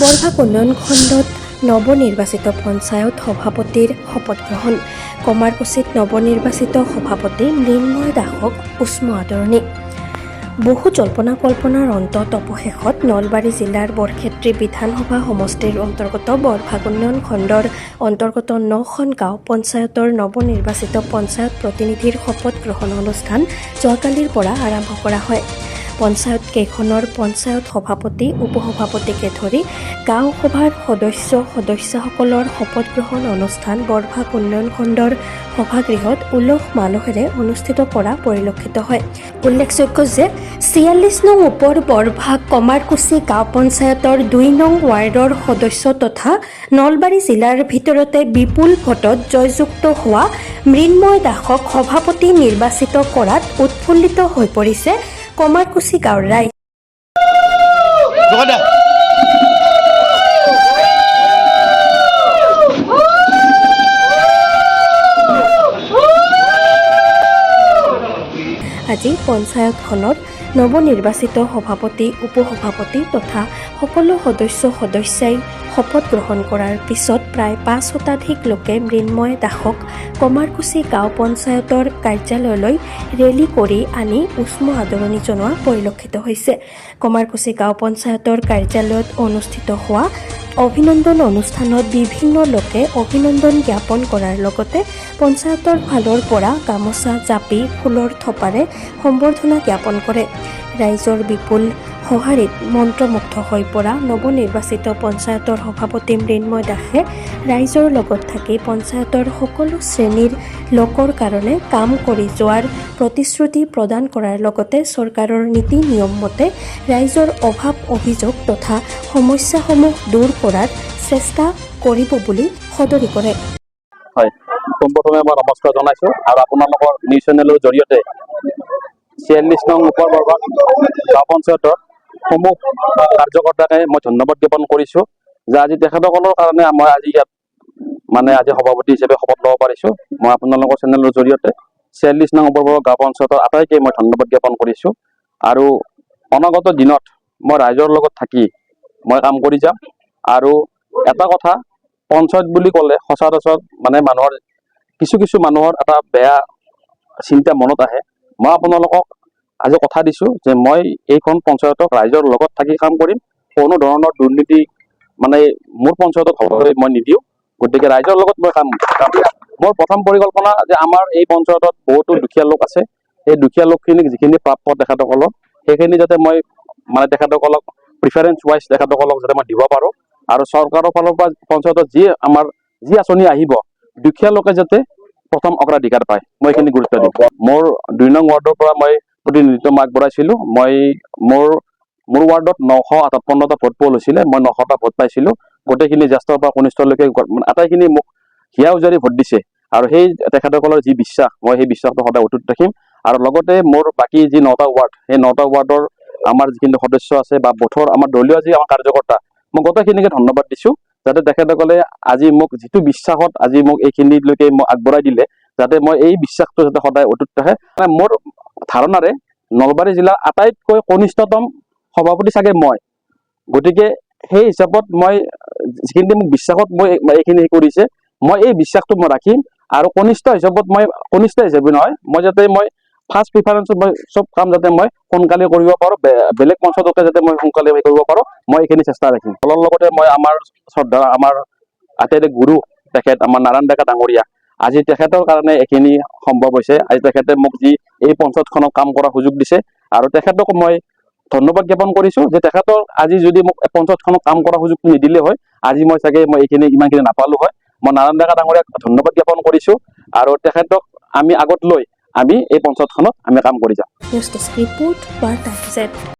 বৰভাগ উন্নয়ন খণ্ডত নৱনিৰ্বাচিত পঞ্চায়ত সভাপতিৰ শপত গ্ৰহণ। কমাৰকুছিত নৱনিৰ্বাচিত সভাপতি মৃন্ময় দাসক উষ্ম আদৰণি। বহু জল্পনা কল্পনাৰ অন্তত অৱশেষত নলবাৰী জিলাৰ বৰক্ষেত্ৰী বিধানসভা সমষ্টিৰ অন্তৰ্গত বৰভাগ উন্নয়ন খণ্ডৰ অন্তৰ্গত 9খন গাঁও পঞ্চায়তৰ নৱনিৰ্বাচিত পঞ্চায়ত প্ৰতিনিধিৰ শপত গ্ৰহণ অনুষ্ঠান যোৱাকালিৰ পৰা আৰম্ভ কৰা হয়। পঞ্চায়ত কেইখনৰ পঞ্চায়ত সভাপতি উপসভাপতিকে ধৰি গাঁও সভাৰ সদস্যসকলৰ শপত গ্ৰহণ অনুষ্ঠান বৰভাগ উন্নয়ন খণ্ডৰ সভাগৃহত উলহ মালহেৰে অনুষ্ঠিত কৰা পৰিলক্ষিত হয়। উল্লেখযোগ্য যে ৪৬ নং ওপৰ বৰভাগ কমাৰকুছি গাঁও পঞ্চায়তৰ ২ নং ৱাৰ্ডৰ সদস্য তথা নলবাৰী জিলাৰ ভিতৰতে বিপুল ভোটত জয়যুক্ত হোৱা মৃন্ময় দাসক সভাপতি নিৰ্বাচিত কৰাত উৎফুল্লিত হৈ পৰিছে কমাৰকুছি গাঁৱৰ ৰাইজ। আজি পঞ্চায়তখনৰ নৱনিৰ্বাচিত সভাপতি উপসভাপতি তথা সকলো সদস্যই শপত গ্ৰহণ কৰাৰ পিছত প্ৰায় ৫ শতাধিক লোকে মৃন্ময় দাসক কমাৰকুছি গাঁও পঞ্চায়তৰ কাৰ্যালয়লৈ ৰেলী কৰি আনি উষ্ম আদৰণি জনোৱা পৰিলক্ষিত হৈছে। কমাৰকুছি গাঁও পঞ্চায়তৰ কাৰ্যালয়ত অনুষ্ঠিত হোৱা অভিনন্দন অনুষ্ঠানত বিভিন্ন লোকে অভিনন্দন জ্ঞাপন কৰাৰ লগতে পঞ্চায়তৰ ফালৰ পৰা গামোচা জাপি ফুলৰ থোপাৰে সম্বৰ্ধনা জ্ঞাপন কৰে। ৰাইজৰ বিপুল সঁহাৰিত মন্ত্ৰমুগ্ধ হৈ পৰা নৱনিৰ্বাচিত পঞ্চায়তৰ সভাপতি মৃন্ময় দাসে ৰাইজৰ লগত থাকি পঞ্চায়তৰ সকলো শ্ৰেণীৰ লোকৰ কাৰণে কাম কৰি যোৱাৰ প্ৰতিশ্ৰুতি প্ৰদান কৰাৰ লগতে চৰকাৰৰ নীতি নিয়ম মতে ৰাইজৰ অভাৱ অভিযোগ তথা সমস্যাসমূহ দূৰ কৰাৰ চেষ্টা কৰিব বুলি সদৰি কৰে। হয়, পোনপ্ৰথমে মই নমস্কাৰ জনাইছোঁ আৰু আপোনালোকৰ নিউজ চেনেলৰ জৰিয়তে ৪৬ নং ওপৰ বৰভাগ গাঁও পঞ্চায়তৰ সমূহ কাৰ্যকৰ্তাকে মই ধন্যবাদ জ্ঞাপন কৰিছোঁ যে আজি তেখেতসকলৰ কাৰণে মই আজি ইয়াত আজি সভাপতি হিচাপে শপত ল'ব পাৰিছোঁ। মই আপোনালোকৰ চেনেলৰ জৰিয়তে ৪৬ নং ওপৰ বৰভাগ গাঁও পঞ্চায়তৰ আটাইকে মই ধন্যবাদ জ্ঞাপন কৰিছোঁ আৰু অনাগত দিনত মই ৰাইজৰ লগত থাকি মই কাম কৰি যাম। আৰু এটা কথা, পঞ্চায়ত বুলি ক'লে সচৰাচৰ মানুহৰ কিছু মানুহৰ এটা বেয়া চিন্তা মনত আহে। মই আপোনালোকক আজি কথা দিছোঁ যে মই এইখন পঞ্চায়তক ৰাইজৰ লগত থাকি কাম কৰিম। কোনো ধৰণৰ দুৰ্নীতি মোৰ পঞ্চায়তত হ'বলৈ মই নিদিওঁ। গতিকে ৰাইজৰ লগত মই কাম মোৰ প্ৰথম পৰিকল্পনা যে আমাৰ এই পঞ্চায়তত বহুতো দুখীয়া লোক আছে। এই দুখীয়া লোকখিনিক যিখিনি প্ৰাপ্য তেখেতসকলক সেইখিনি যাতে মই তেখেতসকলক প্ৰিফাৰেঞ্চ ৱাইজ তেখেতসকলক যাতে মই দিব পাৰোঁ আৰু চৰকাৰৰ ফালৰ পৰা পঞ্চায়তত যি আঁচনি আহিব দুখীয়া লোকে যাতে প্ৰথম অগ্ৰাধিকাৰ পায় মই এইখিনি গুৰুত্ব দিম। মোৰ ২ নং ৱাৰ্ডৰ পৰা মই প্ৰতিনিধিত্ব আগবঢ়াইছিলোঁ। মোৰ ৱাৰ্ডত ৯৫৮টা ভোট পোল হৈছিলে। মই ৯০০টা ভোট পাইছিলোঁ। গোটেইখিনি জ্যেষ্ঠৰ পৰা কনিষ্ঠলৈকে আটাইখিনি মোক হিয়া উজাৰি ভোট দিছে আৰু সেই তেখেতসকলৰ যি বিশ্বাস মই সেই বিশ্বাসটো সদায় অটুট ৰাখিম। আৰু লগতে মোৰ বাকী যি 9টা ৱাৰ্ড সেই 9টা ৱাৰ্ডৰ আমাৰ যিখিনি সদস্য আছে বা ভোটৰ আমাৰ দলীয় যি আমাৰ কাৰ্যকৰ্তা মই গোটেইখিনিকে ধন্যবাদ দিছোঁ যাতে তেখেতসকলে আজি মোক যিটো বিশ্বাসত আজি মোক এইখিনিলৈকে মোক আগবঢ়াই দিলে যাতে মই এই বিশ্বাসটো যাতে সদায় অটুট ৰাখে। মোৰ ধাৰণাৰে নলবাৰী জিলাৰ আটাইতকৈ কনিষ্ঠতম সভাপতি চাগে মই। গতিকে সেই হিচাপত মই যিখিনি মোক বিশ্বাসত মই এইখিনি কৰিছে মই এই বিশ্বাসটো মই ৰাখিম আৰু কনিষ্ঠ হিচাপে নহয় মই যাতে ফাৰ্ষ্ট প্ৰিফাৰেঞ্চত মই চব কাম যাতে মই সোনকালে কৰিব পাৰোঁ, বেলেগ পঞ্চায়তকে যাতে মই সোনকালে কৰিব পাৰোঁ মই এইখিনি চেষ্টা ৰাখিম। ফলৰ লগতে মই আমাৰ শ্ৰদ্ধা আমাৰ আটাইৰে গুৰু তেখেত আমাৰ নাৰায়ণ ডেকা ডাঙৰীয়া আজি তেখেতৰ কাৰণে এইখিনি সম্ভৱ হৈছে। আজি তেখেতে মোক যি এই পঞ্চায়তখনক কাম কৰাৰ সুযোগ দিছে আৰু তেখেতক মই ধন্যবাদ জ্ঞাপন কৰিছোঁ যে তেখেতৰ আজি যদি মোক পঞ্চায়তখনক কাম কৰাৰ সুযোগ নিদিলে হয় আজি মই চাগে ইমানখিনি নাপালোঁ হয়। মই নাৰায়ণ ডেকা ডাঙৰীয়াক ধন্যবাদ জ্ঞাপন কৰিছোঁ আৰু তেখেতক আমি আগত লৈ আমি এই পঞ্চায়তখনত আমি কাম কৰি যাম।